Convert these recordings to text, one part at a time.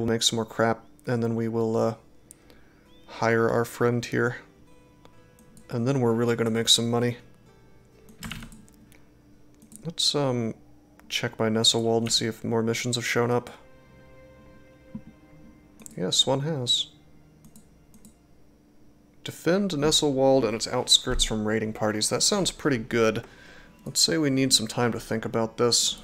we'll make some more crap, and then we will hire our friend here. And then we're really going to make some money. Let's check my Nesselwald and see if more missions have shown up. Yes, one has. Defend Nesselwald and its outskirts from raiding parties. That sounds pretty good. Let's say we need some time to think about this.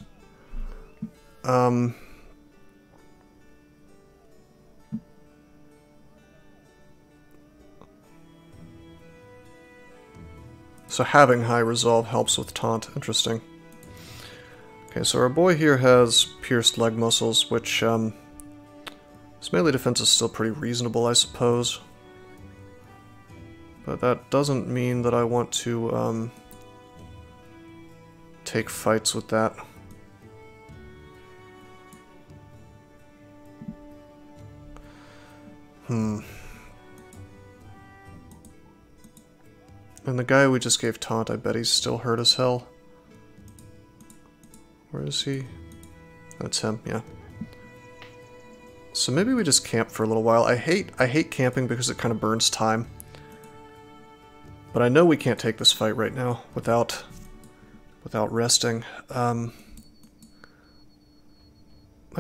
So having high resolve helps with taunt. Interesting. Okay, so our boy here has pierced leg muscles, which, his melee defense is still pretty reasonable, I suppose. But that doesn't mean that I want to, take fights with that. And the guy we just gave taunt, I bet he's still hurt as hell. Where is he? That's him, yeah. So maybe we just camp for a little while. I hate camping because it kind of burns time. But I know we can't take this fight right now without resting. Might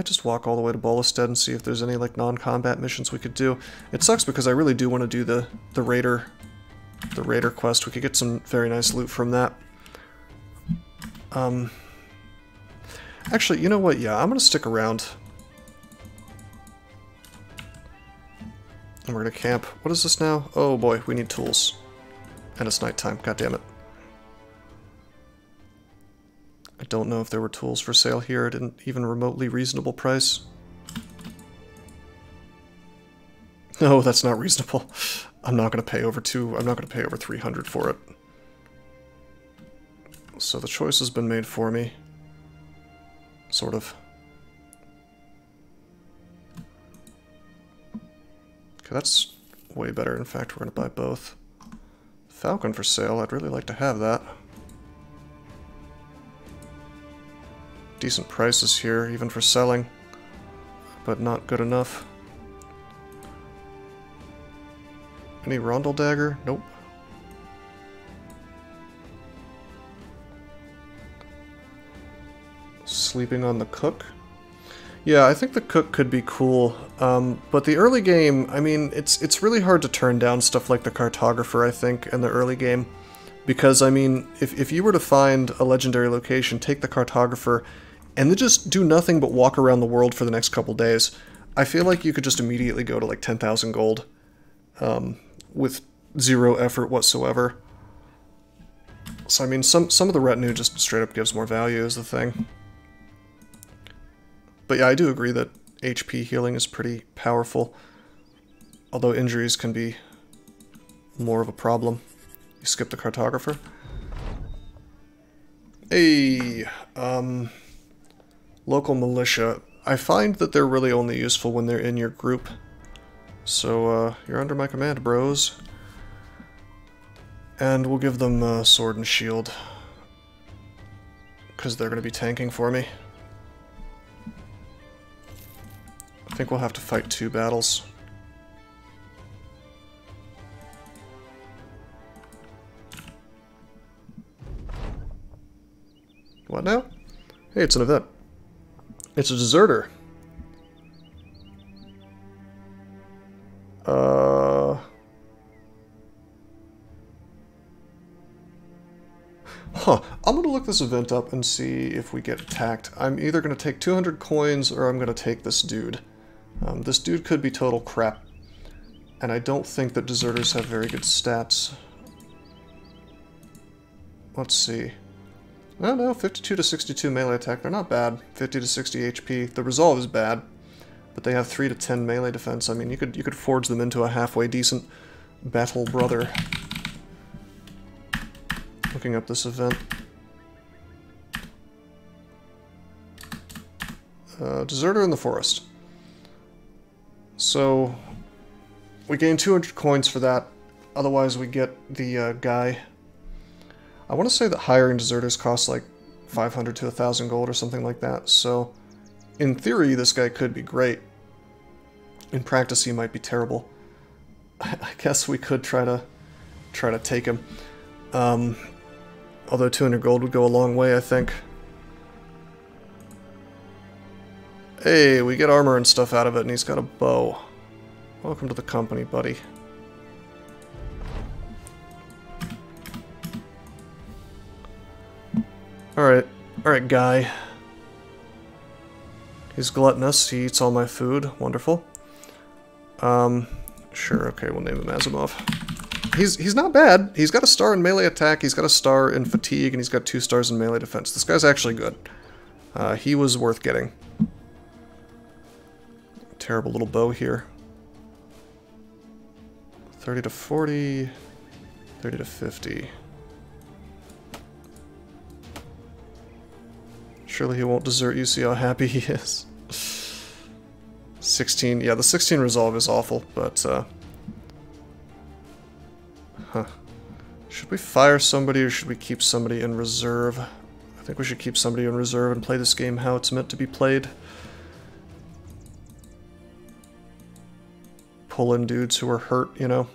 just walk all the way to Bolestead and see if there's any like non-combat missions we could do. It sucks because I really do want to do the raider quest. We could get some very nice loot from that. Actually, you know what? Yeah, I'm gonna stick around. And we're gonna camp. What is this now? Oh boy, we need tools. And it's nighttime, god damn it. I don't know if there were tools for sale here at an even remotely reasonable price. No, that's not reasonable. I'm not gonna pay over 300 for it. So the choice has been made for me. Sort of. Okay, that's way better. In fact, we're gonna buy both. Falcon for sale, I'd really like to have that. Decent prices here, even for selling, but not good enough. Any Rondel Dagger? Nope. Sleeping on the Cook? Yeah, I think the Cook could be cool, but the early game, I mean, it's really hard to turn down stuff like the Cartographer, I think, in the early game. Because, I mean, if you were to find a legendary location, take the Cartographer, and then just do nothing but walk around the world for the next couple days, I feel like you could just immediately go to like 10,000 gold, with zero effort whatsoever. So, I mean, some of the retinue just straight up gives more value is the thing. But yeah, I do agree that HP healing is pretty powerful, although injuries can be more of a problem. You skip the Cartographer. Hey, local militia. I find that they're really only useful when they're in your group. So, you're under my command, bros. And we'll give them sword and shield, because they're going to be tanking for me. I think we'll have to fight 2 battles. What now? Hey, it's an event. It's a deserter. Huh. I'm gonna look this event up and see if we get attacked. I'm either gonna take 200 coins or I'm gonna take this dude. This dude could be total crap. And I don't think that deserters have very good stats. Let's see. I don't know, 52 to 62 melee attack, they're not bad. 50 to 60 HP. The resolve is bad, but they have 3 to 10 melee defense. I mean, you could forge them into a halfway decent battle brother. Looking up this event. Deserter in the Forest. So, we gain 200 coins for that. Otherwise, we get the guy. I want to say that hiring deserters costs like 500 to 1,000 gold or something like that. So, in theory, this guy could be great. In practice, he might be terrible. I guess we could try to take him. Although 200 gold would go a long way, I think. Hey, we get armor and stuff out of it, and he's got a bow. Welcome to the company, buddy. Alright, guy. He's gluttonous, he eats all my food. Wonderful. Sure, okay, we'll name him Asimov. He's not bad. He's got a star in melee attack, he's got a star in fatigue, and he's got 2 stars in melee defense. This guy's actually good. He was worth getting. Terrible little bow here. 30 to 40, 30 to 50. Surely he won't desert you, see how happy he is. 16, yeah, the 16 resolve is awful, but, Should we fire somebody or should we keep somebody in reserve? I think we should keep somebody in reserve and play this game how it's meant to be played. Pull in dudes who are hurt, you know,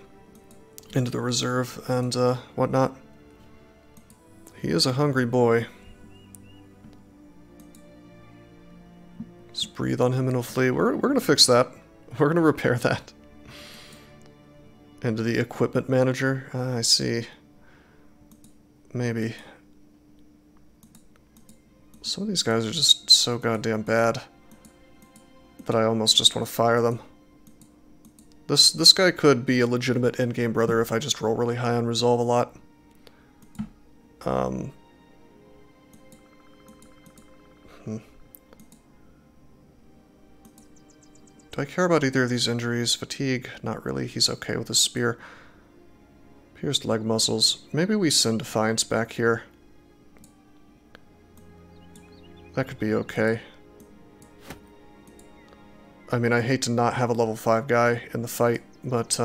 into the reserve and, whatnot. He is a hungry boy. Just breathe on him and he'll flee. We're gonna fix that. We're gonna repair that. Into the equipment manager. I see. Maybe. Some of these guys are just so goddamn bad that I almost just want to fire them. This guy could be a legitimate endgame brother if I just roll really high on resolve a lot. Do I care about either of these injuries? Fatigue? Not really. He's okay with his spear. Pierced leg muscles. Maybe we send Defiance back here. That could be okay. I mean, I hate to not have a level 5 guy in the fight, but,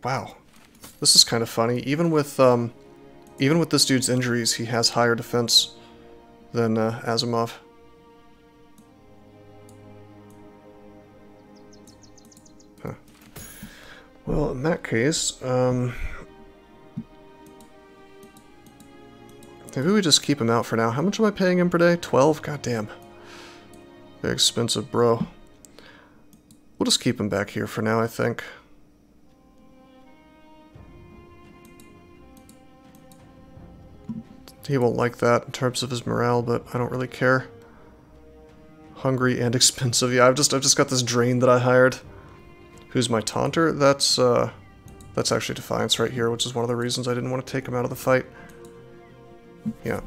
wow. This is kind of funny. Even with this dude's injuries, he has higher defense than, Asimov. Huh. Well, in that case, maybe we just keep him out for now. How much am I paying him per day? 12? Goddamn. Very expensive, bro. We'll just keep him back here for now, I think. He won't like that in terms of his morale, but I don't really care. Hungry and expensive. Yeah, I've just got this drain that I hired. Who's my taunter? That's actually Defiance right here, which is one of the reasons I didn't want to take him out of the fight. Yeah.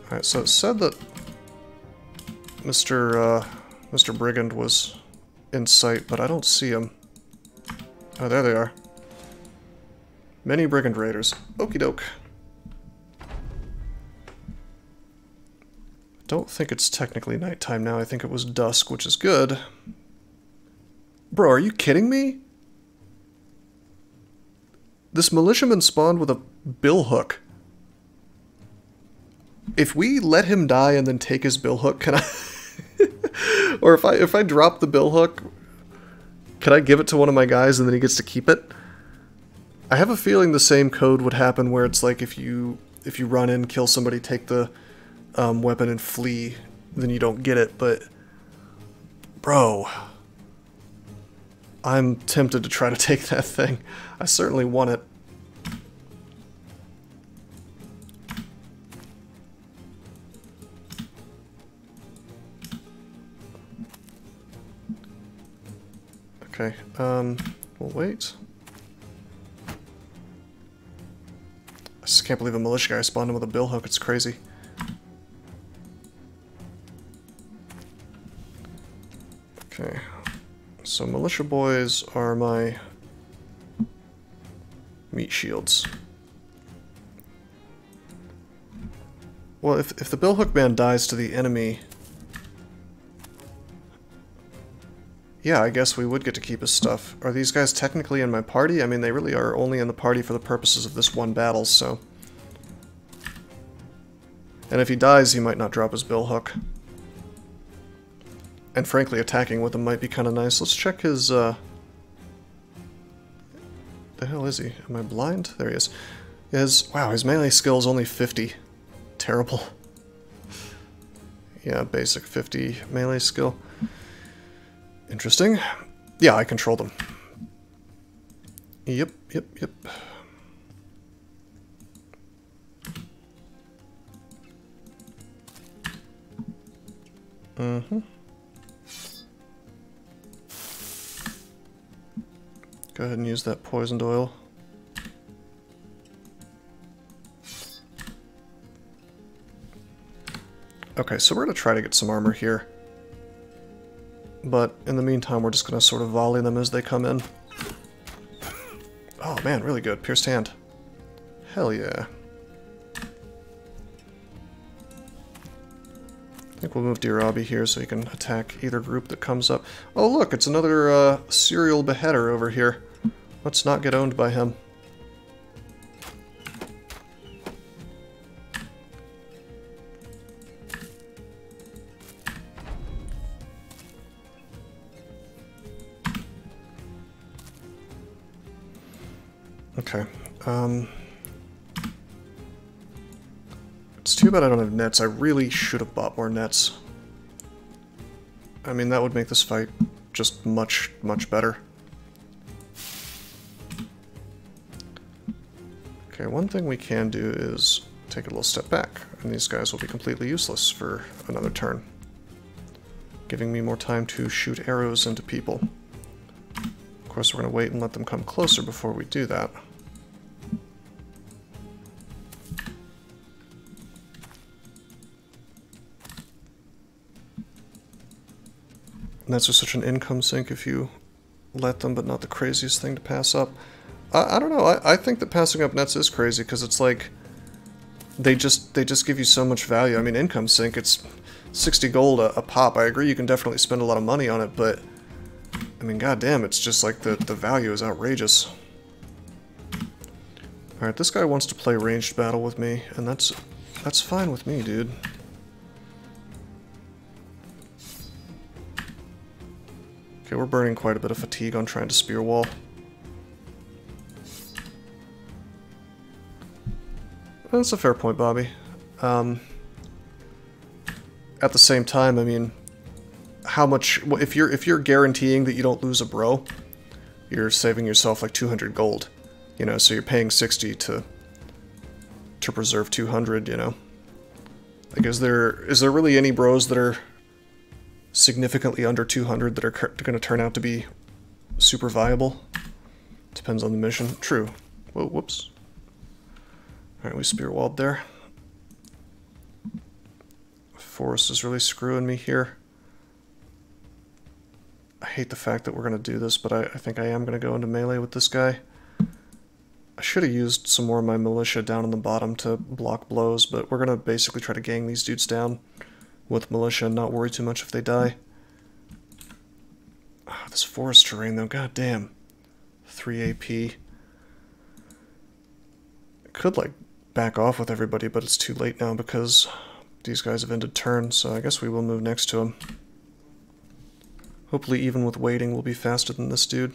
Alright, so it said that Mr. Brigand was in sight, but I don't see him. Oh, there they are. Many Brigand Raiders. Okie doke. Don't think it's technically nighttime now. I think it was dusk, which is good. Bro, are you kidding me? This militiaman spawned with a billhook. If we let him die and then take his billhook, can I... or if I drop the billhook, can I give it to one of my guys and then he gets to keep it? I have a feeling the same code would happen where it's like if you run in, kill somebody, take the weapon and flee, then you don't get it, but bro, I'm tempted to try to take that thing. I certainly want it. Okay, we'll wait. I just can't believe a militia guy spawned in with a billhook, it's crazy. Okay, so militia boys are my meat shields. Well, if the billhook man dies to the enemy, yeah, I guess we would get to keep his stuff. Are these guys technically in my party? I mean, they really are only in the party for the purposes of this one battle, so And if he dies, he might not drop his bill hook. And frankly, attacking with him might be kind of nice. Let's check his, the hell is he? Am I blind? There he is. Wow, his melee skill is only 50. Terrible. Yeah, basic 50 melee skill. Interesting. Yeah, I controlled him. Yep. Mm-hmm. Go ahead and use that poisoned oil. Okay, so we're going to try to get some armor here. But in the meantime, we're just going to sort of volley them as they come in. Oh man, really good. Pierced hand. Hell yeah. I think we'll move Dirabi here so he can attack either group that comes up. Oh look, it's another serial beheader over here. Let's not get owned by him. Okay. It's too bad I don't have nets. I really should have bought more nets. I mean, that would make this fight just much, much better. Okay, one thing we can do is take a little step back, and these guys will be completely useless for another turn, giving me more time to shoot arrows into people. Of course, we're going to wait and let them come closer before we do that. And that's just such an income sink if you let them, but not the craziest thing to pass up. I don't know, I think that passing up nets is crazy, because it's like, they just give you so much value. I mean, income sink, it's 60 gold a pop. I agree you can definitely spend a lot of money on it, but, I mean, goddamn, it's just like the value is outrageous. Alright, this guy wants to play ranged battle with me, and that's fine with me, dude. Okay, we're burning quite a bit of fatigue on trying to spear wall. That's a fair point, Bobby. At the same time, I mean, how much... If you're guaranteeing that you don't lose a bro, you're saving yourself like 200 gold. You know, so you're paying 60 to preserve 200, you know? Like, is there really any bros that are significantly under 200 that are going to turn out to be super viable? Depends on the mission. True. Whoa, whoops. Alright, we spear walled there. Forest is really screwing me here. I hate the fact that we're going to do this, but I think I am going to go into melee with this guy. I should have used some more of my militia down on the bottom to block blows, but we're going to basically try to gang these dudes down with militia and not worry too much if they die. Oh, this forest terrain though, goddamn. 3 AP. I could like back off with everybody, but it's too late now because these guys have ended turn, so I guess we will move next to him. Hopefully even with waiting we'll be faster than this dude.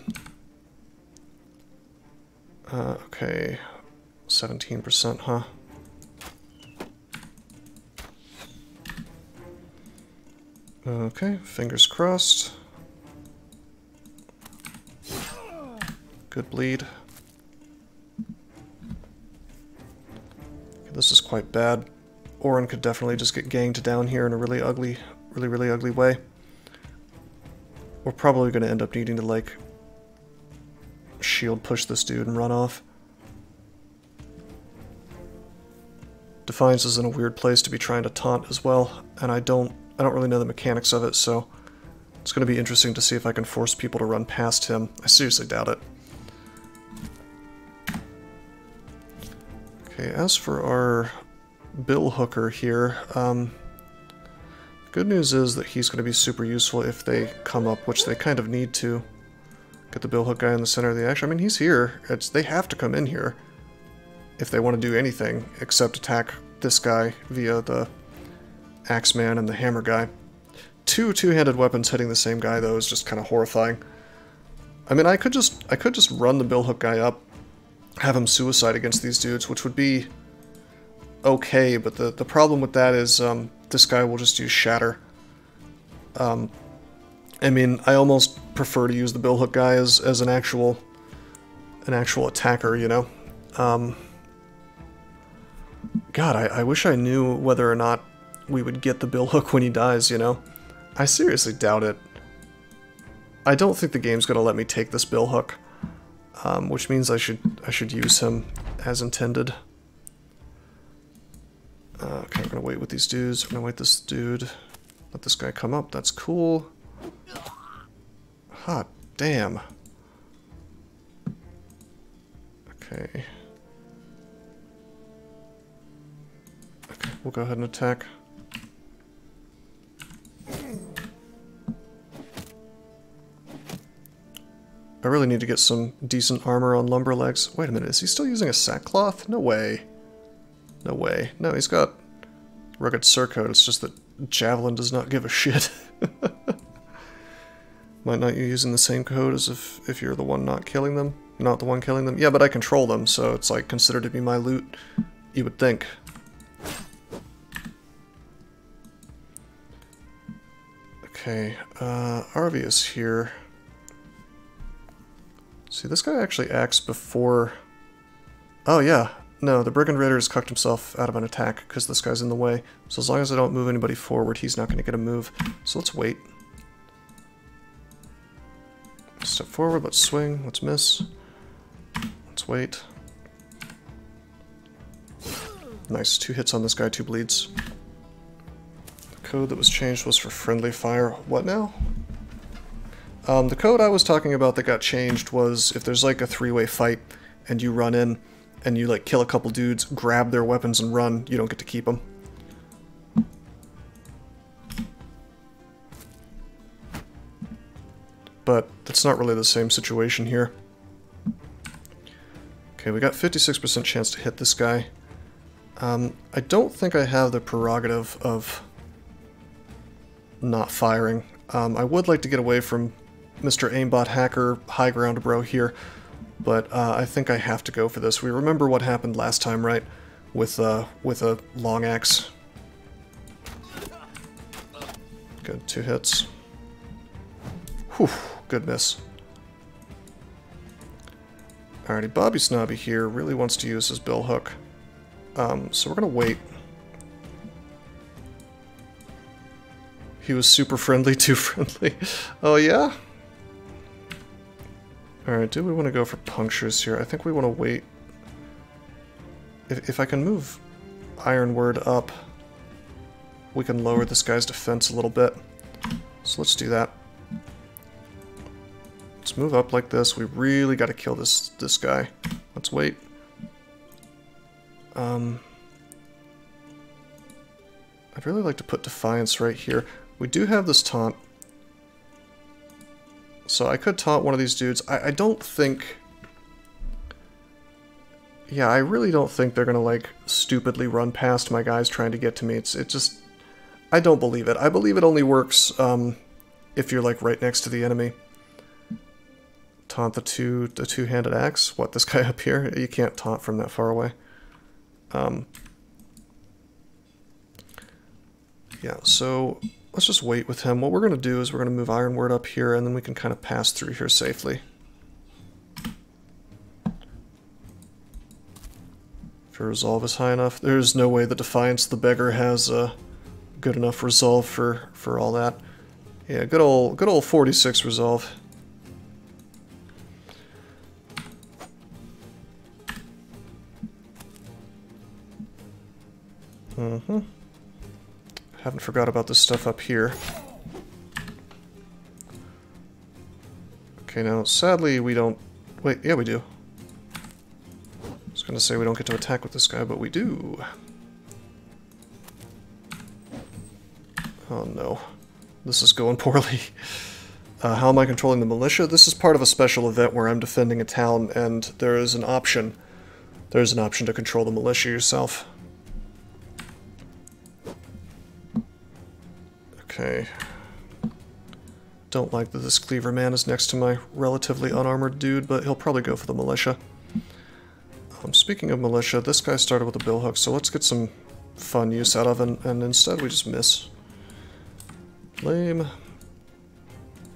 Okay, 17%, huh? Okay, fingers crossed. Good bleed. Okay, this is quite bad. Orin could definitely just get ganged down here in a really ugly way. We're probably going to end up needing to, like, shield push this dude and run off. Defiance is in a weird place to be trying to taunt as well, and I don't really know the mechanics of it, so it's going to be interesting to see if I can force people to run past him. I seriously doubt it. Okay, as for our bill hooker here, good news is that he's going to be super useful if they come up, which they kind of need to. Get the bill hook guy in the center of the action. I mean, he's here. They have to come in here if they want to do anything except attack this guy via the Axeman and the Hammer guy. Two-handed weapons hitting the same guy, though, is just kind of horrifying. I mean, I could just run the billhook guy up, have him suicide against these dudes, which would be okay, but the problem with that is this guy will just use Shatter. I mean, I almost prefer to use the billhook guy as an actual attacker, you know? God, I wish I knew whether or not we would get the billhook when he dies, you know? I seriously doubt it. I don't think the game's gonna let me take this billhook, which means I should use him as intended. Okay, we're gonna wait with these dudes. We're gonna wait this dude. Let this guy come up. That's cool. Hot damn. Okay. Okay, we'll go ahead and attack. I really need to get some decent armor on Lumberlegs. Wait a minute, is he still using a sackcloth? No way. No way. No, he's got rugged surcoat, it's just that Javelin does not give a shit. Might not you using the same code as if you're the one not killing them? Not the one killing them? Yeah, but I control them, so it's like considered to be my loot, you would think. Okay, Arvius here. See, this guy actually acts before... Oh yeah, no, the Brigand Raider has cucked himself out of an attack because this guy's in the way. So as long as I don't move anybody forward, he's not going to get a move. So let's wait. Step forward, let's swing, let's miss. Let's wait. Nice, 2 hits on this guy, 2 bleeds. The code that was changed was for friendly fire. What now? The code I was talking about that got changed was if there's like a 3-way fight and you run in and you like kill a couple dudes, grab their weapons and run, you don't get to keep them. But that's not really the same situation here. Okay, we got 56% chance to hit this guy. I don't think I have the prerogative of not firing. I would like to get away from Mr. Aimbot Hacker High Ground Bro here, but I think I have to go for this. We remember what happened last time, right? With a long axe. Good, 2 hits. Whew, good miss. Alrighty, Bobby Snobby here really wants to use his billhook. So we're gonna wait. He was super friendly, too friendly. Oh yeah? Alright, do we want to go for punctures here? I think we want to wait. If I can move Ironword up, we can lower this guy's defense a little bit. So let's do that. Let's move up like this. We really got to kill this guy. Let's wait. I'd really like to put Defiance right here. We do have this taunt. So I could taunt one of these dudes. I don't think... Yeah, I really don't think they're gonna, like, stupidly run past my guys trying to get to me. It just... I don't believe it. I believe it only works if you're, like, right next to the enemy. Taunt the two-handed axe? What, this guy up here? You can't taunt from that far away. Yeah, so let's just wait with him. What we're going to do is we're going to move Ironword up here, and then we can kind of pass through here safely. If your resolve is high enough. There's no way the Defiance the Beggar has a good enough resolve for all that. Yeah, good old 46 resolve. Mm-hmm. Haven't forgot about this stuff up here. Okay, now, sadly, we don't... Wait, yeah, we do. I was gonna say we don't get to attack with this guy, but we do. Oh, no. This is going poorly. How am I controlling the militia? This is part of a special event where I'm defending a town, and there is an option. There's an option to control the militia yourself. Okay. Don't like that this cleaver man is next to my relatively unarmored dude, but he'll probably go for the militia. Speaking of militia, this guy started with a billhook, so let's get some fun use out of it, and instead we just miss. Lame.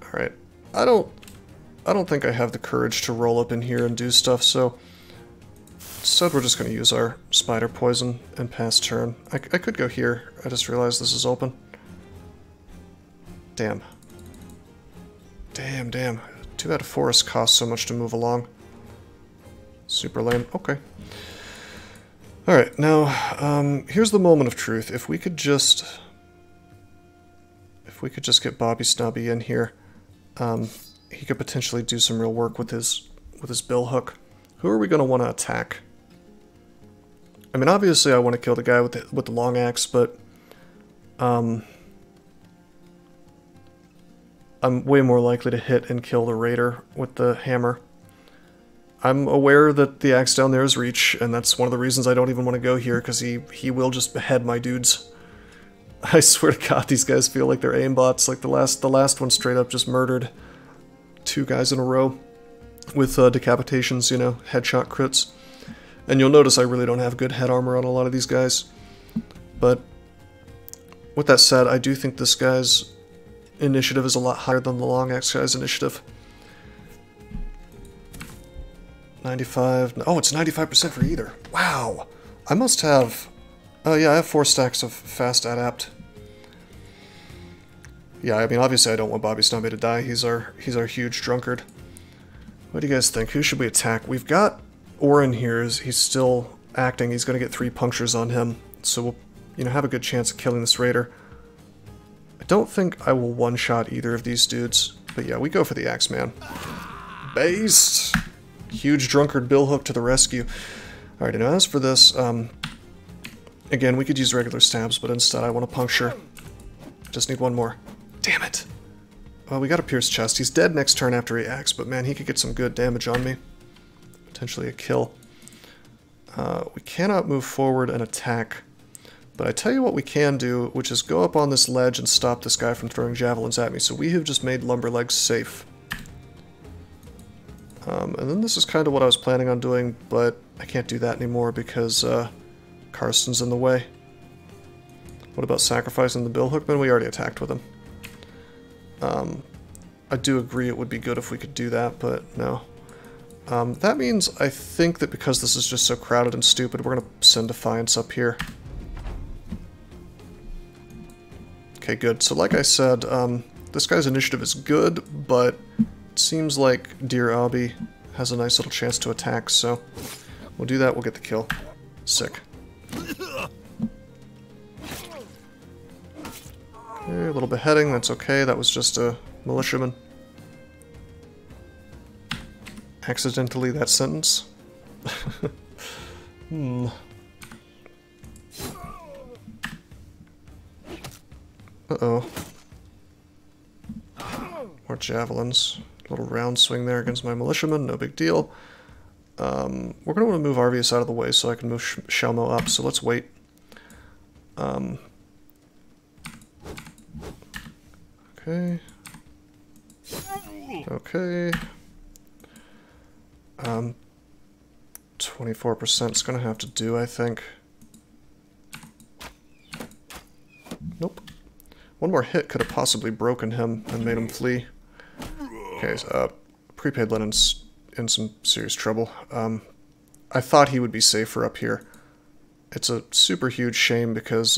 Alright. I don't think I have the courage to roll up in here and do stuff, so instead we're just going to use our spider poison and pass turn. I could go here. I just realized this is open. Damn. Damn. Too bad forests cost so much to move along. Super lame. Okay. Alright, now, here's the moment of truth. If we could just get Bobby Snubby in here, he could potentially do some real work with his billhook. Who are we going to want to attack? I mean, obviously I want to kill the guy with the long axe, but I'm way more likely to hit and kill the raider with the hammer. I'm aware that the axe down there is reach, and that's one of the reasons I don't even want to go here, because he will just behead my dudes. I swear to God, these guys feel like they're aimbots. Like the last one straight up just murdered 2 guys in a row with decapitations, you know, headshot crits. And you'll notice I really don't have good head armor on a lot of these guys. But with that said, I do think this guy's initiative is a lot higher than the long axe guy's initiative. 95. Oh, it's 95% for either. Wow. I must have... Oh yeah, I have 4 stacks of fast adapt. Yeah, I mean, obviously I don't want Bobby Snubby to die. He's our huge drunkard. What do you guys think? Who should we attack? We've got Orin here. He's still acting. He's going to get 3 punctures on him. So we'll, you know, have a good chance of killing this raider. I don't think I will one-shot either of these dudes. But yeah, we go for the Axeman. Based! Huge drunkard billhook to the rescue. Alright, and as for this, again, we could use regular stabs, but instead I want to puncture. Just need one more. Damn it! Well, we got a pierced chest. He's dead next turn after he acts, but man, he could get some good damage on me. Potentially a kill. We cannot move forward and attack. But I tell you what we can do, which is go up on this ledge and stop this guy from throwing javelins at me. So we have just made Lumberlegs safe. And then this is kind of what I was planning on doing, but I can't do that anymore because Karsten's in the way. What about sacrificing the billhookman? We already attacked with him. I do agree it would be good if we could do that, but no. That means I think that because this is just so crowded and stupid, we're going to send Defiance up here. Okay, good. So like I said, this guy's initiative is good, but it seems like Dear Abby has a nice little chance to attack, so we'll do that, we'll get the kill. Sick. Okay, a little beheading, that's okay, that was just a militiaman. Accidentally, that sentence. Uh-oh. More javelins. Little round swing there against my militiaman, no big deal. We're going to want to move Arvius out of the way so I can move Shelmo up, so let's wait. Okay. Okay. 24% is going to have to do, I think. Nope. One more hit could have possibly broken him and made him flee. Okay, so, prepaid Lenin's in some serious trouble. I thought he would be safer up here. It's a super huge shame because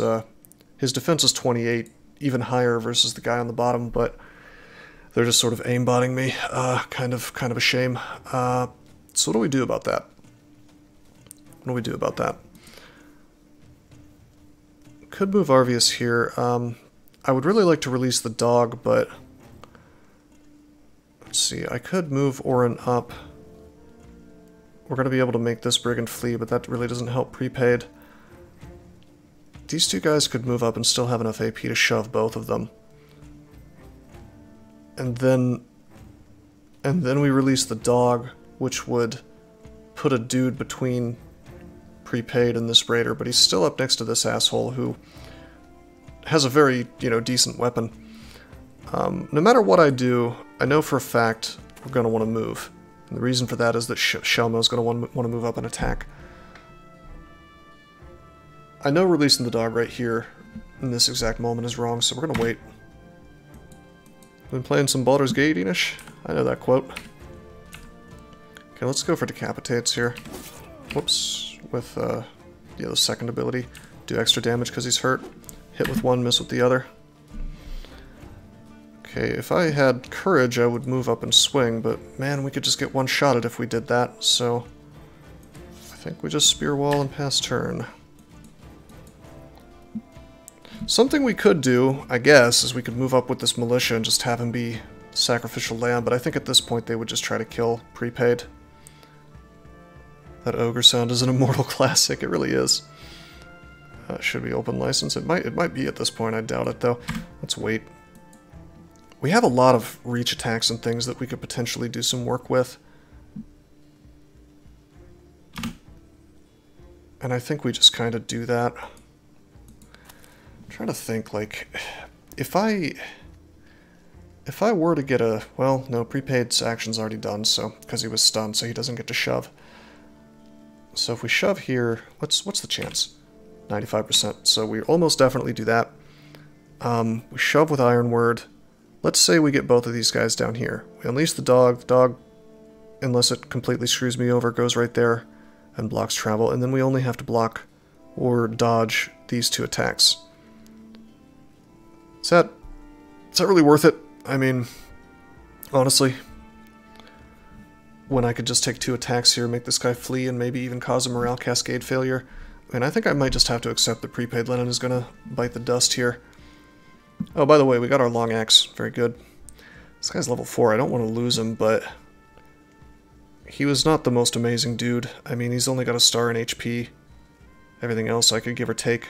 his defense is 28, even higher versus the guy on the bottom, but they're just sort of aimbotting me. Kind of a shame. So what do we do about that? What do we do about that? Could move Arvius here. I would really like to release the dog, but let's see. I could move Orin up. We're going to be able to make this brigand flee, but that really doesn't help prepaid. These 2 guys could move up and still have enough AP to shove both of them. And then we release the dog, which would put a dude between prepaid and this raider, but he's still up next to this asshole who has a very, you know, decent weapon. No matter what I do, I know for a fact we're going to want to move. And the reason for that is that Shelmo is going to want to move up and attack. I know releasing the dog right here in this exact moment is wrong, so we're going to wait. Been playing some Baldur's Gate, Enish? I know that quote. Okay, let's go for Decapitates here. Whoops. With the second ability. Do extra damage because he's hurt. Hit with one, miss with the other. Okay, if I had courage, I would move up and swing, but man, we could just get one-shotted if we did that, so I think we just spear wall and pass turn. Something we could do, I guess, is we could move up with this militia and just have him be sacrificial lamb, but I think at this point they would just try to kill prepaid. That ogre sound is an immortal classic, it really is. Should be open license. It might be at this point, I doubt it though. Let's wait. We have a lot of reach attacks and things that we could potentially do some work with. And I think we just kind of do that. I'm trying to think, like, if I were to get a, well, no, prepaid's action's already done, so, because he was stunned, so he doesn't get to shove. So if we shove here, what's the chance? 95%, so we almost definitely do that. We shove with Iron Word. Let's say we get both of these guys down here. We unleash the dog, unless it completely screws me over, goes right there and blocks travel, and then we only have to block or dodge these two attacks. Is that really worth it? I mean, honestly, when I could just take two attacks here, make this guy flee, and maybe even cause a morale cascade failure. I mean, I think I might just have to accept that prepaid Lennon is going to bite the dust here. Oh, by the way, we got our long axe. Very good. This guy's level 4. I don't want to lose him, but he was not the most amazing dude. I mean, he's only got a star in HP. Everything else I could give or take.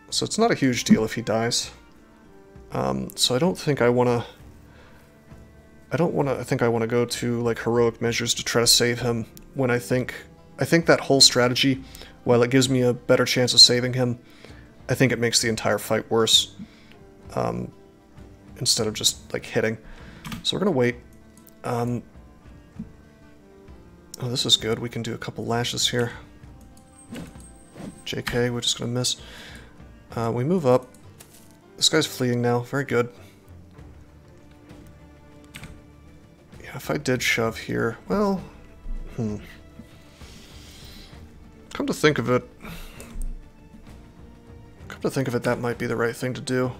So it's not a huge deal if he dies. So I don't think I want to... I think I want to go to, like, heroic measures to try to save him when I think that whole strategy, while it gives me a better chance of saving him, I think it makes the entire fight worse. Instead of just, like, hitting. So we're gonna wait. Oh, this is good. We can do a couple lashes here. JK, we're just gonna miss. We move up. This guy's fleeing now. Very good. Yeah, if I did shove here, well, Come to think of it, that might be the right thing to do.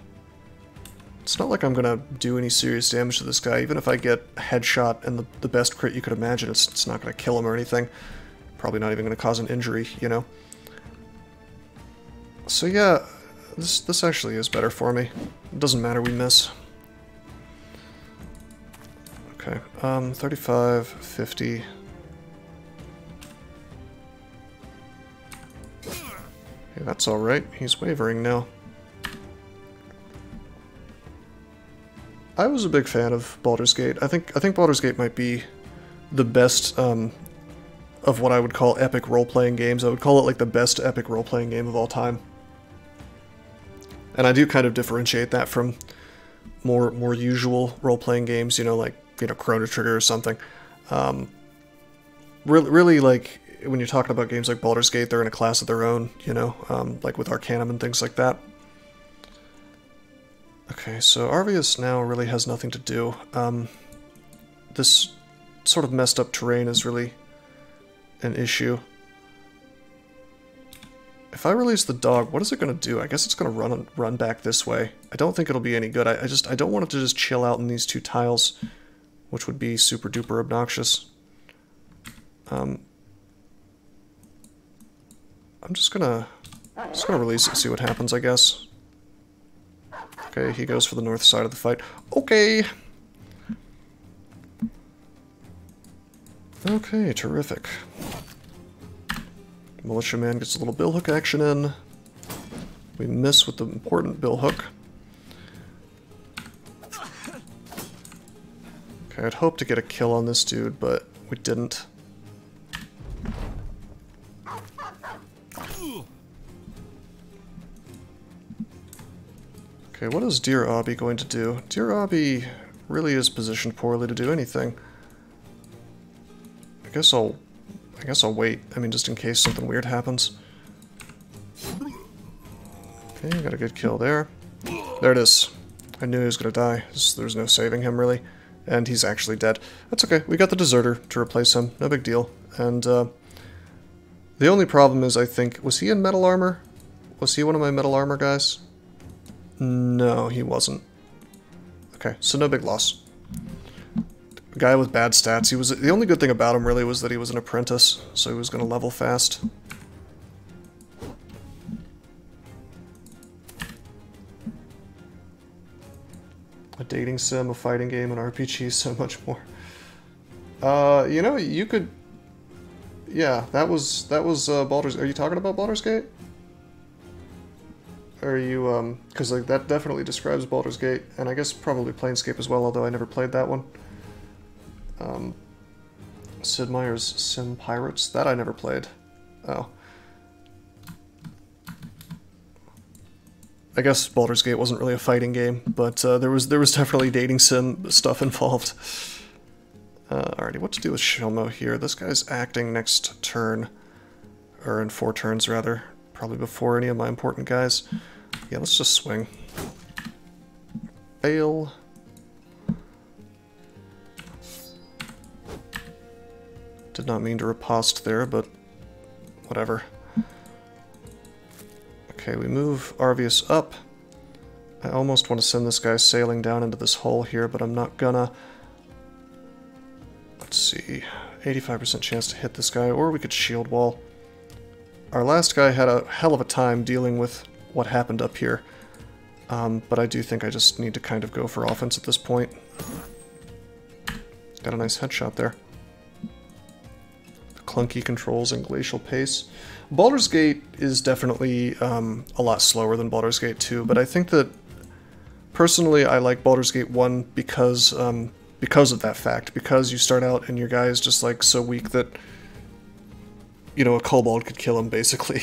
It's not like I'm gonna do any serious damage to this guy. Even if I get a headshot and the best crit you could imagine, it's not gonna kill him or anything. Probably not even gonna cause an injury, you know? So yeah, this actually is better for me. It doesn't matter, we miss. Okay, 35, 50... Okay, that's alright. He's wavering now. I was a big fan of Baldur's Gate. I think Baldur's Gate might be the best of what I would call epic role-playing games. I would call it like the best epic role-playing game of all time. And I do kind of differentiate that from more usual role-playing games, you know, like, you know, Chrono Trigger or something. Really, like, when you're talking about games like Baldur's Gate, they're in a class of their own, you know, like with Arcanum and things like that. Okay, so Arvius now really has nothing to do. This sort of messed up terrain is really an issue. If I release the dog, what is it going to do? I guess it's going to run back this way. I don't think it'll be any good. I don't want it to just chill out in these two tiles, which would be super duper obnoxious. I'm just gonna release it and see what happens, I guess. Okay, he goes for the north side of the fight. Okay! Okay, terrific. Militia Man gets a little billhook action in. We miss with the important billhook. Okay, I'd hoped to get a kill on this dude, but we didn't. Okay, what is Dear Obby going to do? Dear Obby really is positioned poorly to do anything. I guess I'll wait. I mean, just in case something weird happens. Okay, got a good kill there. There it is. I knew he was gonna die. There's no saving him, really. And he's actually dead. That's okay. We got the deserter to replace him. No big deal. And, the only problem is, I think... Was he in metal armor? Was he one of my metal armor guys? No, he wasn't. Okay, so no big loss. A guy with bad stats. He was... The only good thing about him, really, was that he was an apprentice, so he was gonna level fast. A dating sim, a fighting game, an RPG, so much more. You know, you could... Yeah, that was Baldur's... Are you talking about Baldur's Gate? Or are you, because, like, that definitely describes Baldur's Gate, and I guess probably Planescape as well, although I never played that one. Sid Meier's Sim Pirates? That I never played. Oh. I guess Baldur's Gate wasn't really a fighting game, but there was definitely dating sim stuff involved. Alrighty, what to do with Shilmo here? This guy's acting next turn, or in 4 turns rather, probably before any of my important guys. Yeah, let's just swing. Fail. Did not mean to riposte there, but whatever. Okay, we move Arvius up. I almost want to send this guy sailing down into this hole here, but I'm not gonna. Let's see, 85% chance to hit this guy, or we could shield wall. Our last guy had a hell of a time dealing with what happened up here, but I do think I just need to kind of go for offense at this point. Got a nice headshot there. Clunky controls and glacial pace. Baldur's Gate is definitely a lot slower than Baldur's Gate 2, but I think that personally I like Baldur's Gate 1 because of that fact, because you start out and your guy is just like so weak that, you know, a kobold could kill him basically.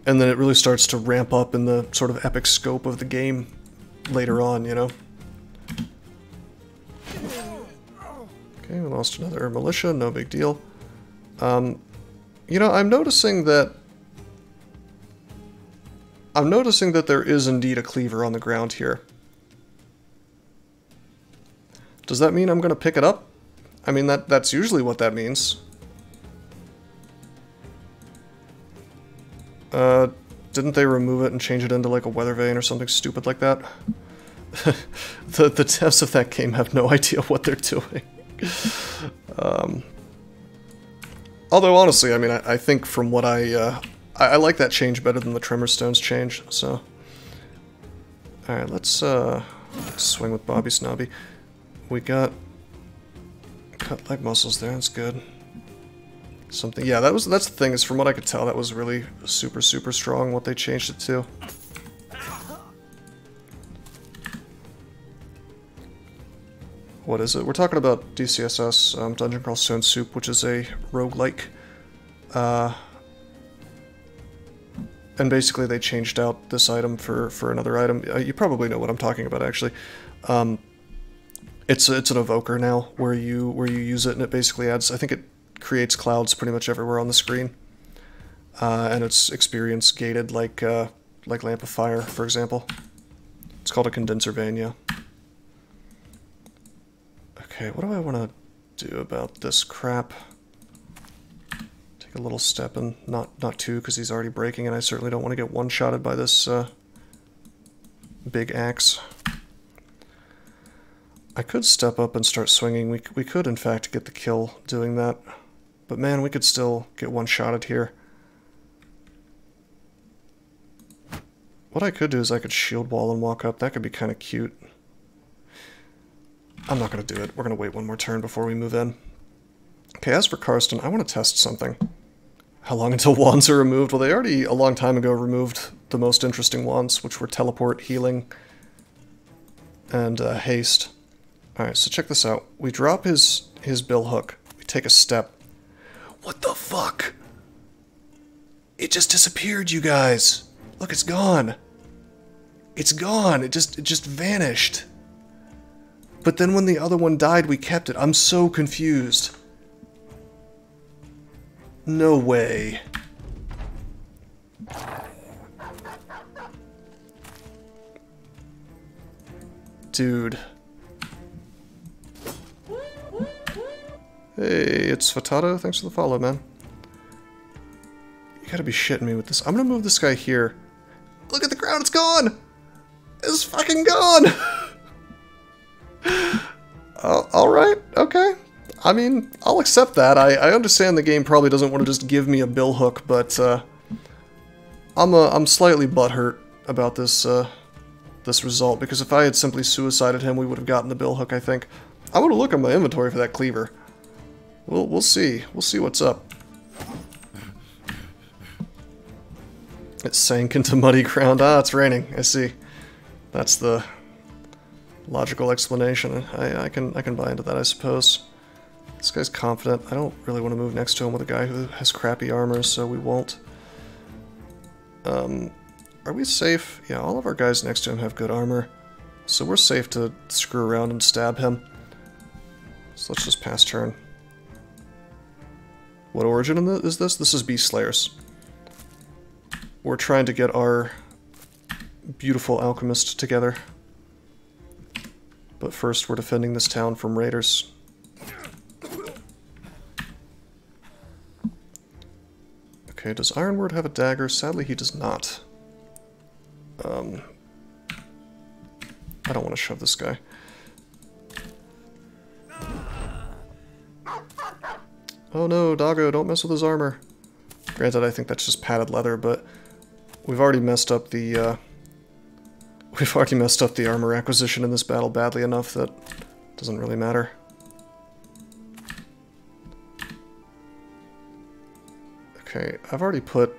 And then it really starts to ramp up in the sort of epic scope of the game later on, you know. Okay, we lost another militia, no big deal. You know, I'm noticing that there is indeed a cleaver on the ground here. Does that mean I'm gonna pick it up? I mean, that's usually what that means. Didn't they remove it and change it into like a weather vane or something stupid like that? The devs of that game have no idea what they're doing. Although honestly, I mean, I think from what I like that change better than the Tremor Stones change, so. Alright, let's swing with Bobby Snobby. We got cut leg muscles there, that's good. Something, yeah, that's the thing, is from what I could tell, that was really super strong what they changed it to. What is it? We're talking about DCSS, Dungeon Crawl Stone Soup, which is a roguelike. And basically they changed out this item for another item. You probably know what I'm talking about, actually. It's an evoker now, where you use it, and it basically adds, I think it creates clouds pretty much everywhere on the screen. And it's experience gated like Lamp of Fire, for example. It's called a condenser vane, yeah. Okay, what do I want to do about this crap? Take a little step, and not two, because he's already breaking, and I certainly don't want to get one-shotted by this big axe. I could step up and start swinging. We could, in fact, get the kill doing that. But man, we could still get one-shotted here. What I could do is I could shield wall and walk up. That could be kind of cute. I'm not going to do it. We're going to wait one more turn before we move in. Okay, as for Karsten, I want to test something. How long until wands are removed? Well, they already, a long time ago, removed the most interesting wands, which were Teleport, Healing, and Haste. Alright, so check this out. We drop his bill hook. We take a step. What the fuck? It just disappeared, you guys. Look, it's gone. It's gone. It just vanished. But then when the other one died, we kept it. I'm so confused. No way. Dude. Hey, it's Fatato. Thanks for the follow, man. You gotta be shitting me with this. I'm gonna move this guy here. Look at the ground, it's gone! It's fucking gone! Alright, okay. I mean, I'll accept that. I understand the game probably doesn't want to just give me a billhook, but I'm slightly butthurt about this this result, because if I had simply suicided him, we would have gotten the billhook, I think. I want to look at my inventory for that cleaver. We'll see. We'll see what's up. It sank into muddy ground. Ah, it's raining. I see. That's the logical explanation. I can buy into that, I suppose. This guy's confident. I don't really want to move next to him with a guy who has crappy armor, so we won't. Are we safe? Yeah, all of our guys next to him have good armor, so we're safe to screw around and stab him. So let's just pass turn. What origin is this? This is Beast Slayers. We're trying to get our beautiful alchemist together. But first we're defending this town from raiders. Okay, does Ironward have a dagger? Sadly he does not. I don't want to shove this guy. Oh no, Doggo, don't mess with his armor. Granted, I think that's just padded leather, but we've already messed up the armor acquisition in this battle badly enough that it doesn't really matter. Okay, I've already put...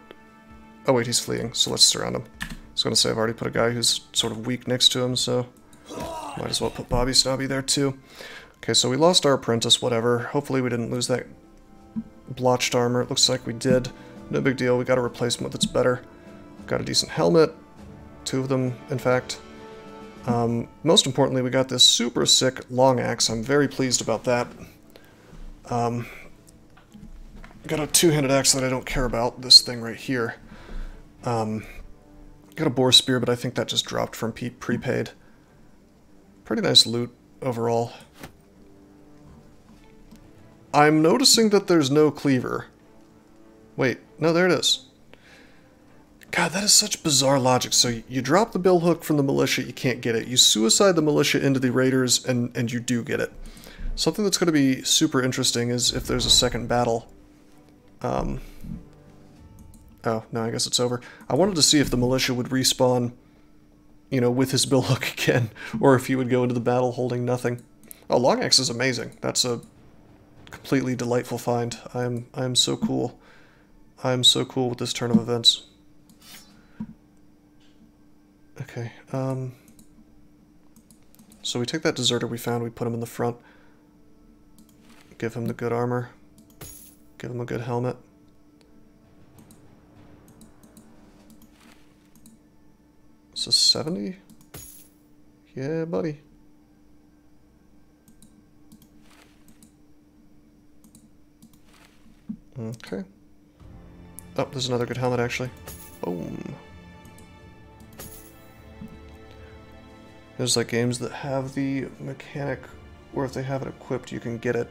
Oh wait, he's fleeing, so let's surround him. I was gonna say I've already put a guy who's sort of weak next to him, so might as well put Bobby Snobby there too. Okay, so we lost our apprentice, whatever. Hopefully we didn't lose that blotched armor. It looks like we did. No big deal, we got a replacement that's better. Got a decent helmet. 2 of them, in fact. Most importantly, we got this super sick long axe. I'm very pleased about that. Got a 2-handed axe that I don't care about, this thing right here. Got a boar spear, but I think that just dropped from prepaid. Pretty nice loot overall. I'm noticing that there's no cleaver. Wait, no, there it is. God, that is such bizarre logic. So you drop the billhook from the militia, you can't get it. You suicide the militia into the raiders, and you do get it. Something that's going to be super interesting is if there's a second battle. Oh, no, I guess it's over. I wanted to see if the militia would respawn, you know, with his billhook again, or if he would go into the battle holding nothing. Oh, long axe is amazing. That's a completely delightful find. I'm so cool. I'm so cool with this turn of events. Okay, so we take that deserter we found, we put him in the front. Give him the good armor. Give him a good helmet. This is 70? Yeah, buddy. Okay. Oh, there's another good helmet, actually. Boom. There's like games that have the mechanic where if they have it equipped, you can get it.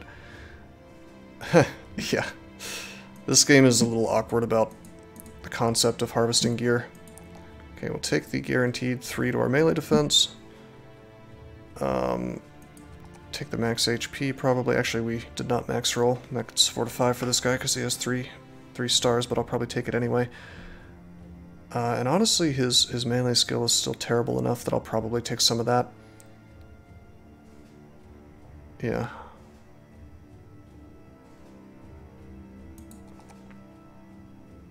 Yeah. This game is a little awkward about the concept of harvesting gear. Okay, we'll take the guaranteed 3 to our melee defense. Take the max HP, probably. Actually, we did not max roll. Max 4 to 5 for this guy because he has 3 stars, but I'll probably take it anyway. And honestly, his melee skill is still terrible enough that I'll probably take some of that. Yeah.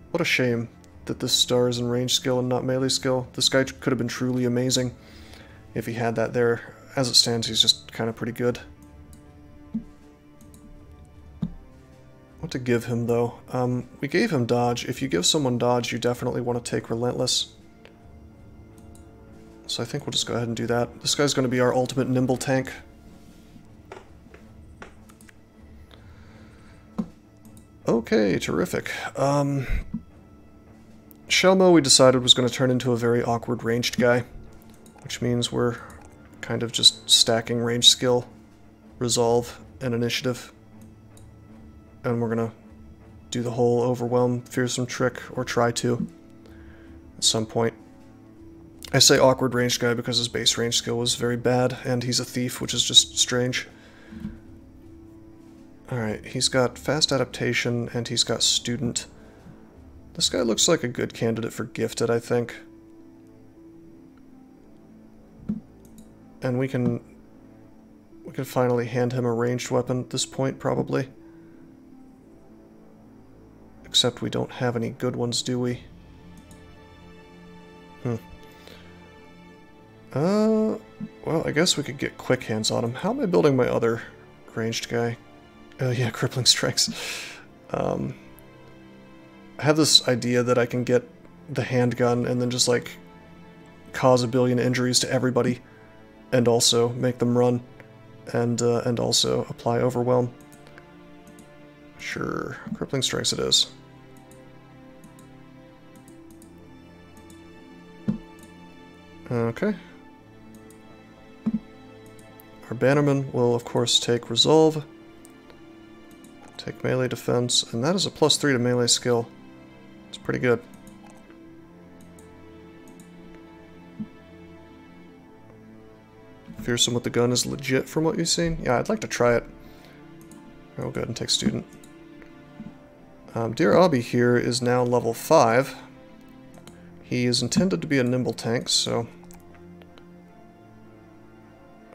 What a shame that this star is in range skill and not melee skill. This guy could have been truly amazing if he had that there. As it stands, he's just kind of pretty good. What to give him, though? We gave him dodge. If you give someone dodge, you definitely want to take relentless. So I think we'll just go ahead and do that. This guy's going to be our ultimate nimble tank. Okay, terrific. Shelmo we decided was going to turn into a very awkward ranged guy, which means we're kind of just stacking range skill, resolve, and initiative. And we're going to do the whole overwhelm fearsome trick, or try to, at some point. I say awkward ranged guy because his base range skill was very bad, and he's a thief, which is just strange. Alright, he's got fast adaptation, and he's got student. This guy looks like a good candidate for gifted, I think. And we can finally hand him a ranged weapon at this point, probably. Except we don't have any good ones, do we? Well, I guess we could get quick hands on him. How am I building my other ranged guy? Yeah, crippling strikes. I have this idea that I can get the handgun and then just, like, cause a billion injuries to everybody, and also make them run, and also apply overwhelm. Sure, crippling strikes it is. Okay. Our bannerman will, of course, take resolve, take melee defense, and that is a +3 to melee skill. It's pretty good. Fearsome with the gun is legit from what you've seen? Yeah, I'd like to try it. I'll go ahead and take student. Dear Obby here is now level 5. He is intended to be a nimble tank, so...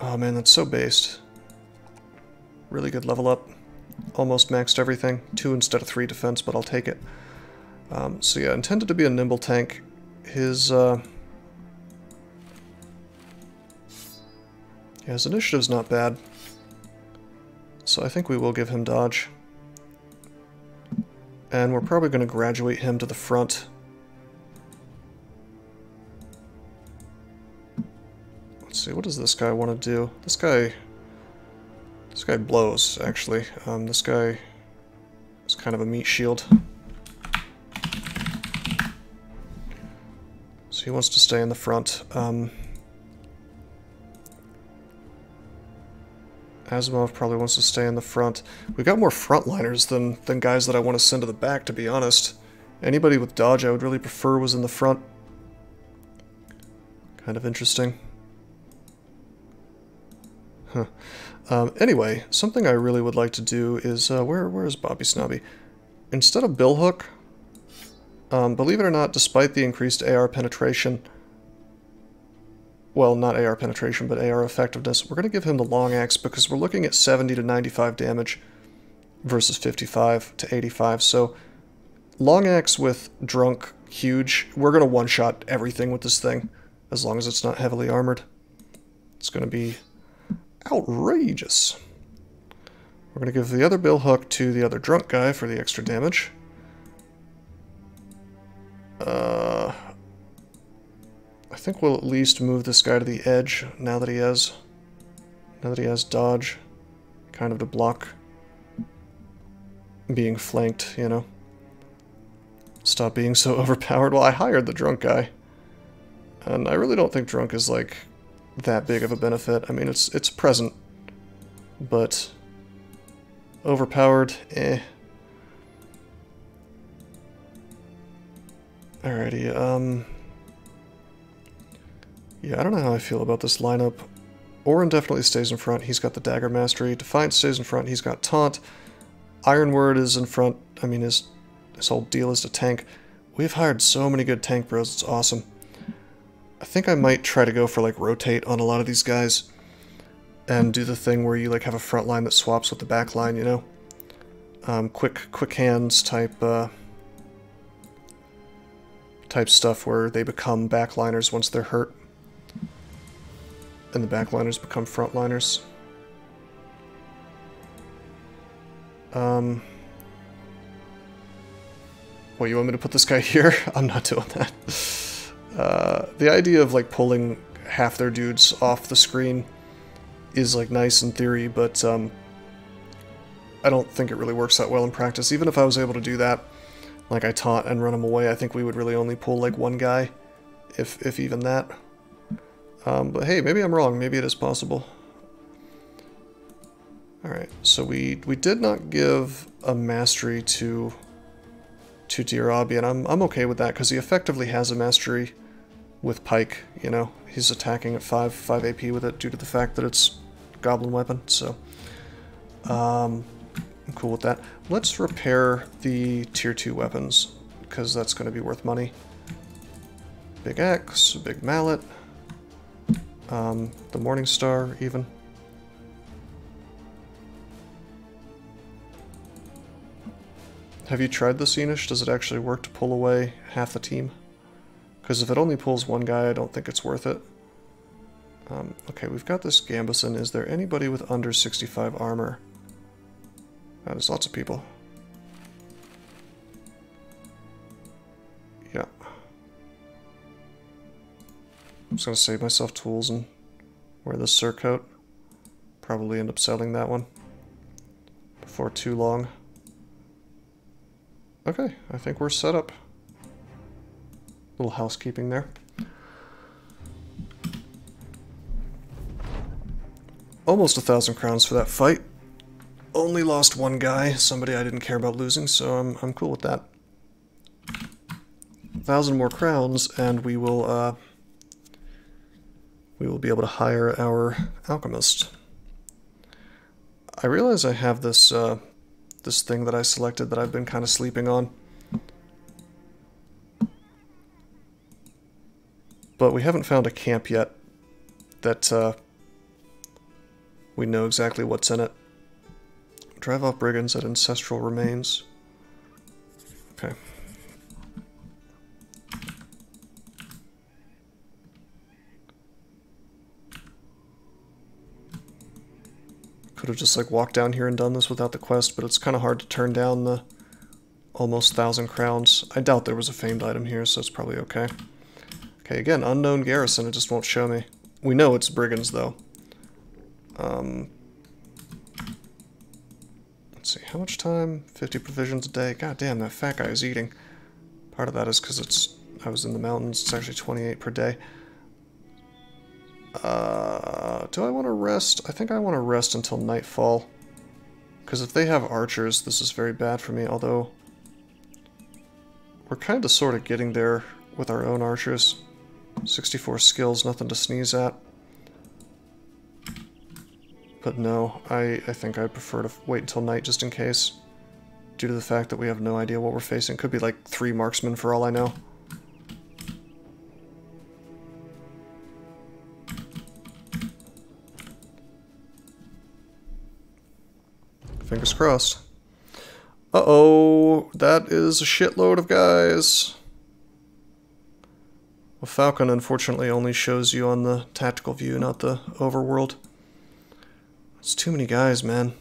Oh man, that's so based. Really good level up. Almost maxed everything. 2 instead of 3 defense, but I'll take it. So yeah, intended to be a nimble tank. His initiative's not bad. So I think we will give him dodge. And we're probably going to graduate him to the front. Let's see, what does this guy want to do? This guy blows, actually. This guy is kind of a meat shield. So he wants to stay in the front. Asimov probably wants to stay in the front. We've got more frontliners than guys that I want to send to the back, to be honest. Anybody with dodge I would really prefer was in the front. Kind of interesting. Huh. Anyway, something I really would like to do is, where is Bobby Snobby? Instead of Billhook, believe it or not, despite the increased AR penetration, well, not AR penetration, but AR effectiveness, we're going to give him the long axe because we're looking at 70 to 95 damage versus 55 to 85, so long axe with drunk, huge, we're going to one-shot everything with this thing, as long as it's not heavily armored. It's going to be outrageous. We're going to give the other Billhook to the other drunk guy for the extra damage. I think we'll at least move this guy to the edge now that he has dodge, kind of to block being flanked, you know. Stop being so overpowered. Well, I hired the drunk guy, and I really don't think drunk is like that big of a benefit. I mean, it's present, but overpowered, eh. Alrighty, yeah, I don't know how I feel about this lineup. Orin definitely stays in front. He's got the dagger mastery. Defiant stays in front. He's got taunt. Ironword is in front. I mean, his whole deal is to tank. We've hired so many good tank bros. It's awesome. I think I might try to go for, like, rotate on a lot of these guys and do the thing where you, like, have a front line that swaps with the back line, you know? Quick hands type stuff where they become backliners once they're hurt. And the backliners become frontliners. What, you want me to put this guy here? I'm not doing that. The idea of like pulling half their dudes off the screen is like nice in theory, but I don't think it really works that well in practice. Even if I was able to do that, like I taunt and run them away, I think we would really only pull like one guy, if even that. But hey, maybe I'm wrong. Maybe it is possible. Alright, so we did not give a mastery to Diarabi, and I'm okay with that, because he effectively has a mastery with Pike, you know. He's attacking at 5 AP with it due to the fact that it's goblin weapon, so I'm cool with that. Let's repair the tier 2 weapons, because that's going to be worth money. Big axe, big mallet, the Morning Star even. Have you tried the Scenish? Does it actually work to pull away half the team? Because if it only pulls one guy, I don't think it's worth it. Okay, we've got this Gambison. Is there anybody with under 65 armor? There's lots of people. Yeah. I'm just going to save myself tools and wear this surcoat. Probably end up selling that one before too long. Okay, I think we're set up. Little housekeeping there. Almost 1,000 crowns for that fight. Only lost one guy, somebody I didn't care about losing, so I'm cool with that. 1,000 more crowns, and we will be able to hire our alchemist. I realize I have this this thing that I selected that I've been kind of sleeping on. But we haven't found a camp yet that we know exactly what's in it. Drive off brigands at ancestral remains. Okay. Could have just like walked down here and done this without the quest, but it's kind of hard to turn down the almost 1,000 crowns. I doubt there was a famed item here, so it's probably okay. Okay, again, unknown garrison, it just won't show me. We know it's brigands, though. Let's see, how much time? 50 provisions a day. God damn, that fat guy is eating. Part of that is because I was in the mountains. It's actually 28 per day. Do I want to rest? I think I want to rest until nightfall. Because if they have archers, this is very bad for me, although we're kind of sort of getting there with our own archers. 64 skills, nothing to sneeze at. But no, I think I'd prefer to wait until night just in case. Due to the fact that we have no idea what we're facing. Could be like 3 marksmen for all I know. Fingers crossed. Uh-oh, that is a shitload of guys. Well, Falcon unfortunately only shows you on the tactical view, not the overworld. It's too many guys, man.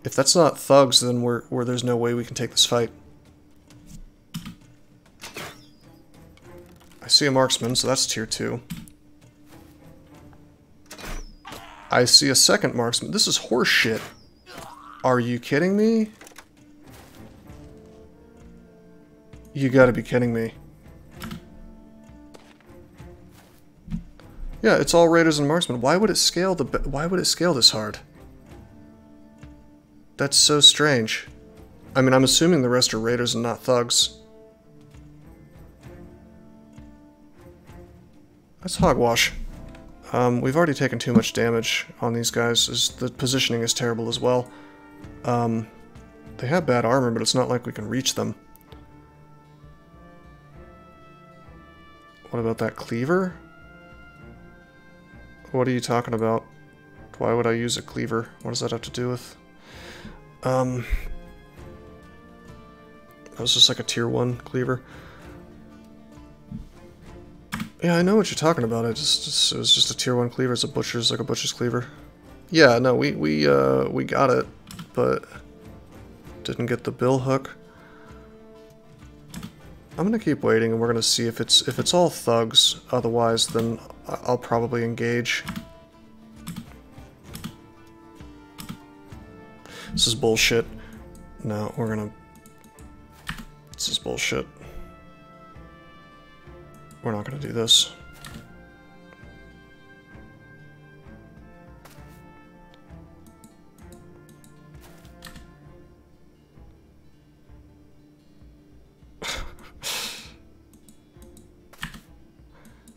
If that's not thugs, then there's no way we can take this fight. I see a marksman, so that's tier 2. I see a second marksman. This is horse shit. Are you kidding me? You gotta be kidding me. Yeah, it's all raiders and marksmen. Why would it scale this hard? That's so strange. I mean, I'm assuming the rest are raiders and not thugs. That's hogwash. We've already taken too much damage on these guys. The positioning is terrible as well. They have bad armor, but it's not like we can reach them. What about that cleaver? What are you talking about? Why would I use a cleaver? What does that have to do with? That was just like a tier 1 cleaver. Yeah, I know what you're talking about. It was just a tier 1 cleaver. It's like a butcher's cleaver. Yeah, no, we got it, but didn't get the bill hook. I'm gonna keep waiting, and we're gonna see if it's all thugs. Otherwise, then I'll probably engage. This is bullshit. No, we're gonna... This is bullshit. We're not gonna do this.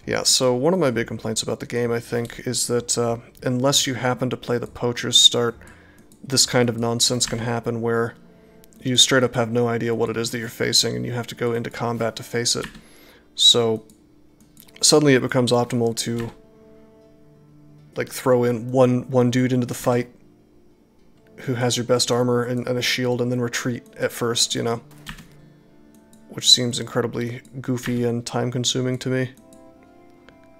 Yeah, so one of my big complaints about the game, I think, is that unless you happen to play the poachers start, this kind of nonsense can happen where you straight up have no idea what it is that you're facing and you have to go into combat to face it. So suddenly it becomes optimal to like throw in one dude into the fight who has your best armor and a shield and then retreat at first, you know? Which seems incredibly goofy and time-consuming to me.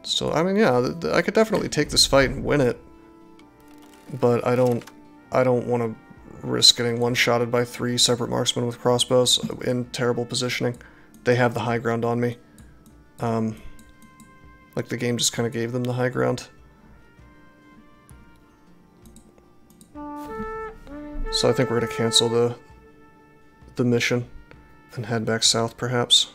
Still, I mean, yeah, I could definitely take this fight and win it, but I don't want to risk getting one-shotted by 3 separate marksmen with crossbows in terrible positioning. They have the high ground on me. Like the game just kind of gave them the high ground. So I think we're going to cancel the mission and head back south, perhaps.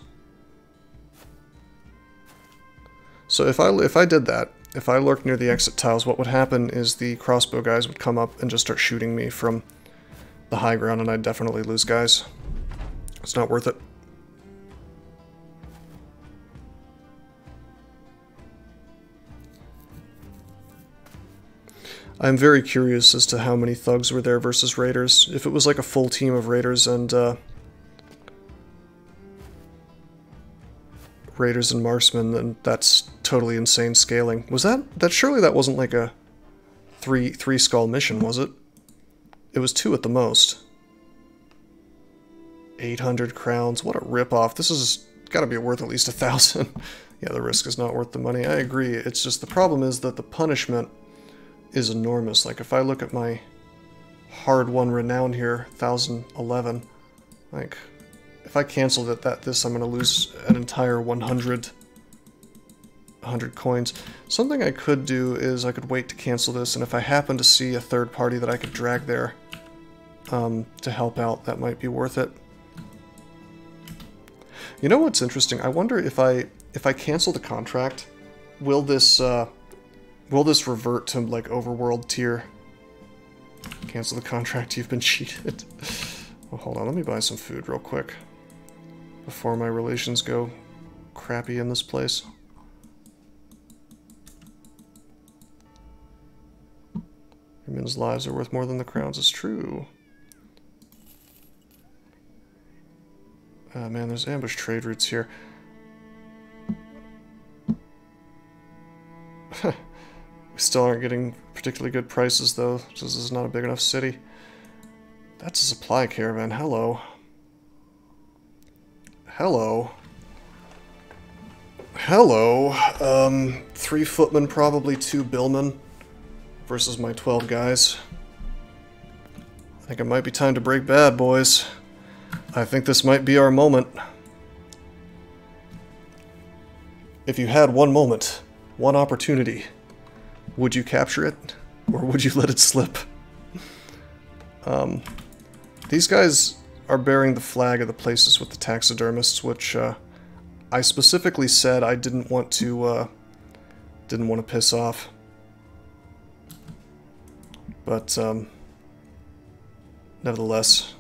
So if I did that, if I lurked near the exit tiles, what would happen is the crossbow guys would come up and just start shooting me from the high ground, and I'd definitely lose guys. It's not worth it. I'm very curious as to how many thugs were there versus raiders. If it was like a full team of raiders and marksmen, then that's totally insane scaling. Was that surely that wasn't like a three skull mission, was it? It was 2 at the most. 800 crowns, what a ripoff. This has got to be worth at least 1,000. Yeah, the risk is not worth the money. I agree. It's just the problem is that the punishment is enormous. Like if I look at my hard-won renown here, 1,011, like if I canceled it this, I'm going to lose an entire 100 coins. Something I could do is I could wait to cancel this, and if I happen to see a third party that I could drag there to help out, that might be worth it. You know what's interesting? I wonder if I cancel the contract, will this revert to like overworld tier? Cancel the contract, you've been cheated. Well, hold on, let me buy some food real quick before my relations go crappy in this place. Your men's lives are worth more than the crowns, it's true. Man, there's ambush trade routes here. We still aren't getting particularly good prices though, because this is not a big enough city. That's a supply caravan, hello. Hello. Hello. 3 footmen, probably 2 billmen versus my 12 guys. I think it might be time to break bad, boys. I think this might be our moment. If you had one moment, one opportunity, would you capture it, or would you let it slip? These guys are bearing the flag of the places with the taxidermists, which I specifically said I didn't want to piss off. But nevertheless,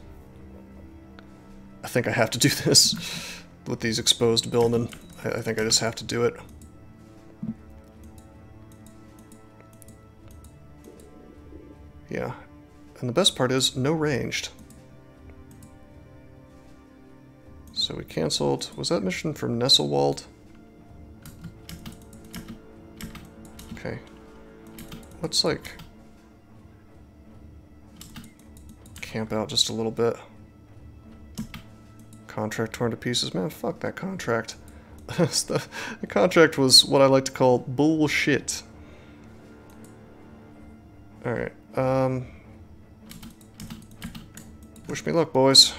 I think I have to do this with these exposed billmen. I think I just have to do it. Yeah, and the best part is no ranged. So we canceled. Was that mission from Nesselwald? Okay. Let's like camp out just a little bit. Contract torn to pieces. Man, fuck that contract. The contract was what I like to call bullshit. Alright, wish me luck, boys.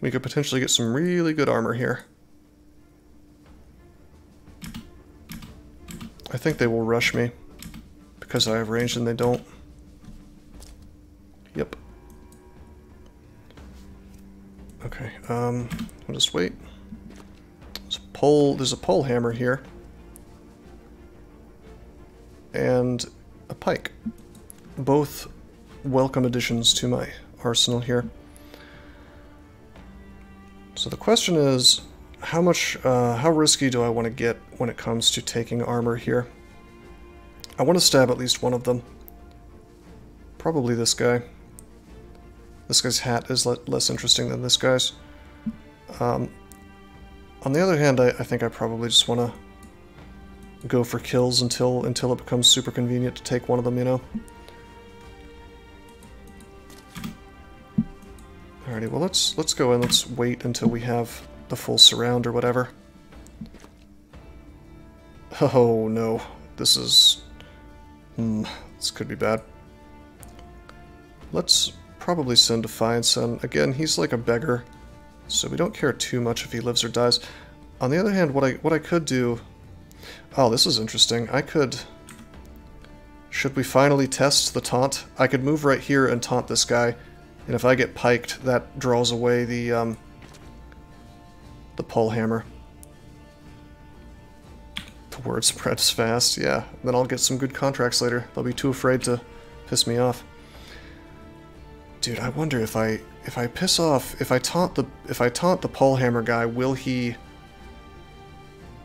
We could potentially get some really good armor here. I think they will rush me because I have range and they don't. Yep. Okay, I'll just wait. There's a pole hammer here. And a pike. Both welcome additions to my arsenal here. So the question is, how risky do I want to get when it comes to taking armor here? I want to stab at least one of them. Probably this guy. This guy's hat is less interesting than this guy's. On the other hand, I think I probably just want to go for kills until it becomes super convenient to take one of them, you know? Alrighty, well let's go and let's wait until we have the full surround or whatever. Oh no, this is... this could be bad. Let's probably send Defiance, and again, he's like a beggar, so we don't care too much if he lives or dies. On the other hand, what I could do... Oh, this is interesting. I could... Should we finally test the taunt? I could move right here and taunt this guy, and if I get piked, that draws away the pole hammer. The word spreads fast, yeah. Then I'll get some good contracts later. They'll be too afraid to piss me off. Dude, I wonder if I taunt the pole hammer guy, will he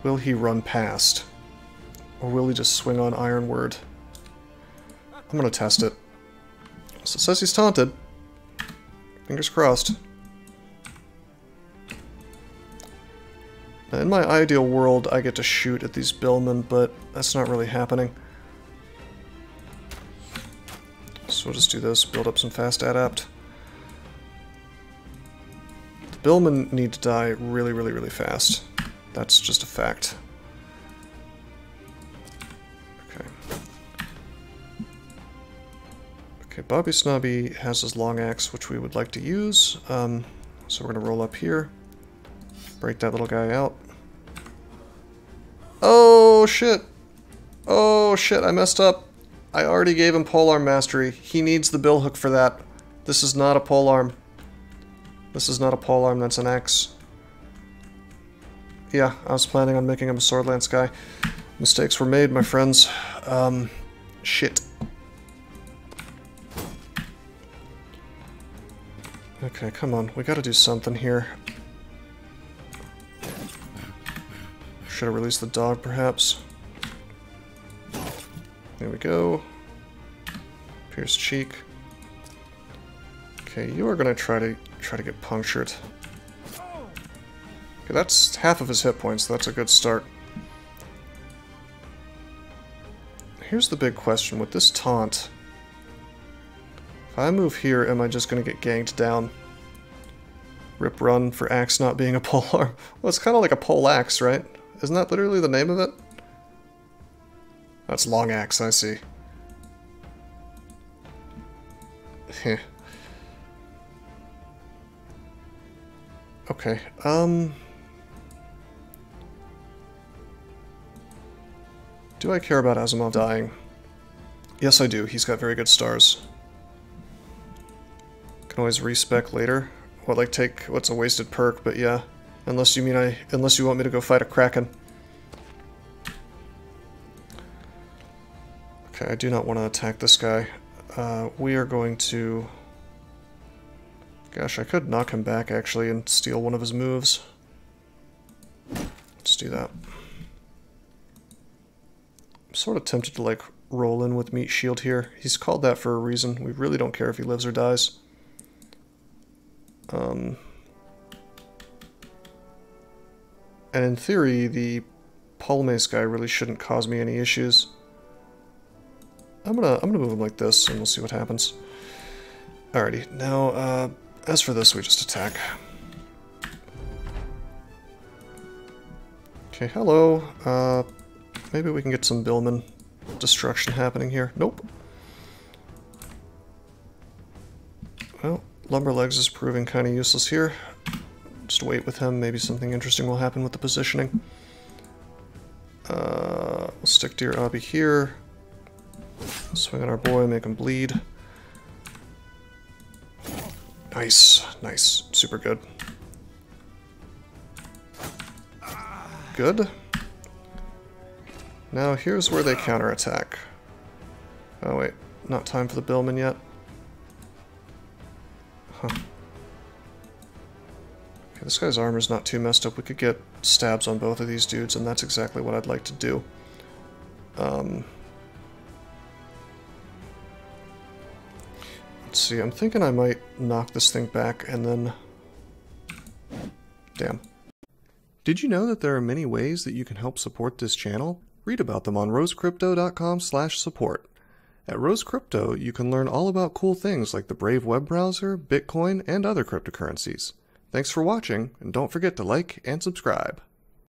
run past? Or will he just swing on Iron Word? I'm gonna test it. So it says he's taunted. Fingers crossed. Now, in my ideal world, I get to shoot at these billmen, but that's not really happening. So we'll just do this, build up some fast adapt. The billmen need to die really, really, really fast. That's just a fact. Okay. Okay, Bobby Snobby has his long axe, which we would like to use. So we're going to roll up here. Break that little guy out. Oh, shit! Oh, shit, I messed up. I already gave him polearm mastery. He needs the bill hook for that. This is not a polearm. This is not a polearm, that's an axe. Yeah, I was planning on making him a sword lance guy. Mistakes were made, my friends. Shit. Okay, come on. We gotta do something here. Should have released the dog, perhaps. There we go. Pierce cheek. Okay, you are gonna try to get punctured. Okay, that's half of his hit points. That's a good start. Here's the big question with this taunt. If I move here, am I just gonna get ganked down? Rip run for axe not being a polearm. Well, it's kind of like a pole axe, right? Isn't that literally the name of it? That's long axe, I see. Heh. Okay, do I care about Asimov dying? Yes, I do. He's got very good stars. Can always respec later. Or like take what's a wasted perk, but yeah. Unless you want me to go fight a Kraken. Okay, I do not want to attack this guy. We are going to... Gosh, I could knock him back, actually, and steal one of his moves. Let's do that. I'm sort of tempted to, like, roll in with Meat Shield here. He's called that for a reason. We really don't care if he lives or dies. And in theory, the Palmace guy really shouldn't cause me any issues. I'm gonna move him like this, and we'll see what happens. Alrighty, now, as for this, we just attack. Okay, hello. Maybe we can get some Billman destruction happening here. Nope. Well, Lumberlegs is proving kind of useless here. Just wait with him. Maybe something interesting will happen with the positioning. We'll stick Dear Obby here. Swing on our boy, make him bleed. Nice. Nice. Super good. Good. Now here's where they counterattack. Oh wait, not time for the Billman yet. Huh. Okay, this guy's armor's not too messed up. We could get stabs on both of these dudes, and that's exactly what I'd like to do. Let's see, I'm thinking I might knock this thing back and then... Damn. Did you know that there are many ways that you can help support this channel? Read about them on rosecrypto.com/support. At Rose Crypto, you can learn all about cool things like the Brave web browser, Bitcoin, and other cryptocurrencies. Thanks for watching, and don't forget to like and subscribe.